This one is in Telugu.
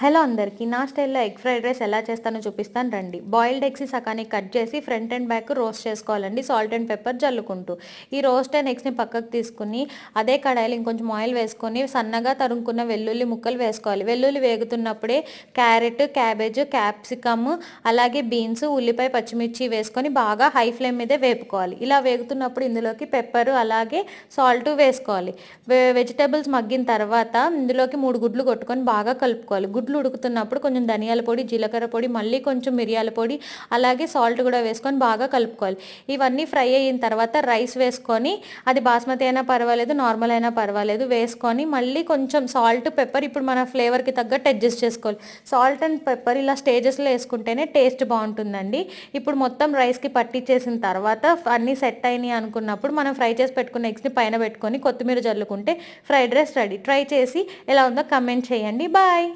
హలో అందరికీ నా స్టైల్లో ఎగ్ ఫ్రైడ్ రైస్ ఎలా చేస్తానో చూపిస్తాను రండి. బాయిల్డ్ ఎగ్స్ సకానికి కట్ చేసి ఫ్రంట్ అండ్ బ్యాక్ రోస్ట్ చేసుకోవాలండి, సాల్ట్ అండ్ పెప్పర్ జల్లుకుంటూ. ఈ రోస్ట్ అండ్ ఎగ్స్ని పక్కకు తీసుకుని అదే కడాయిలో ఇంకొంచెం ఆయిల్ వేసుకొని సన్నగా తరుముకున్న వెల్లుల్లి ముక్కలు వేసుకోవాలి. వెల్లుల్లి వేగుతున్నప్పుడే క్యారెట్, క్యాబేజ్, క్యాప్సికమ్, అలాగే బీన్స్, ఉల్లిపాయ, పచ్చిమిర్చి వేసుకొని బాగా హై ఫ్లేమ్ మీదే వేపుకోవాలి. ఇలా వేగుతున్నప్పుడు ఇందులోకి పెప్పర్ అలాగే సాల్ట్ వేసుకోవాలి. వెజిటేబుల్స్ మగ్గిన తర్వాత ఇందులోకి 3 గుడ్లు కొట్టుకొని బాగా కలుపుకోవాలి. గుడ్లు ఉడుకుతున్నప్పుడు కొంచెం ధనియాల పొడి, జీలకర్ర పొడి, మళ్ళీ కొంచెం మిరియాల పొడి, అలాగే సాల్ట్ కూడా వేసుకొని బాగా కలుపుకోవాలి. ఇవన్నీ ఫ్రై అయిన తర్వాత రైస్ వేసుకొని, అది బాస్మతి అయినా పర్వాలేదు, నార్మల్ అయినా పర్వాలేదు, వేసుకొని మళ్ళీ కొంచెం సాల్ట్, పెప్పర్ ఇప్పుడు మన ఫ్లేవర్కి తగ్గట్టు అడ్జస్ట్ చేసుకోవాలి. సాల్ట్ అండ్ పెప్పర్ ఇలా స్టేజెస్లో వేసుకుంటేనే టేస్ట్ బాగుంటుందండి. ఇప్పుడు మొత్తం రైస్కి పట్టించేసిన తర్వాత అన్నీ సెట్ అయినాయి అనుకున్నప్పుడు మనం ఫ్రై చేసి పెట్టుకున్న ఎగ్స్ని పైన పెట్టుకొని కొత్తిమీర జల్లుకుంటే ఫ్రైడ్ రైస్ రెడీ. ట్రై చేసి ఎలా ఉందో కమెంట్ చేయండి. బాయ్.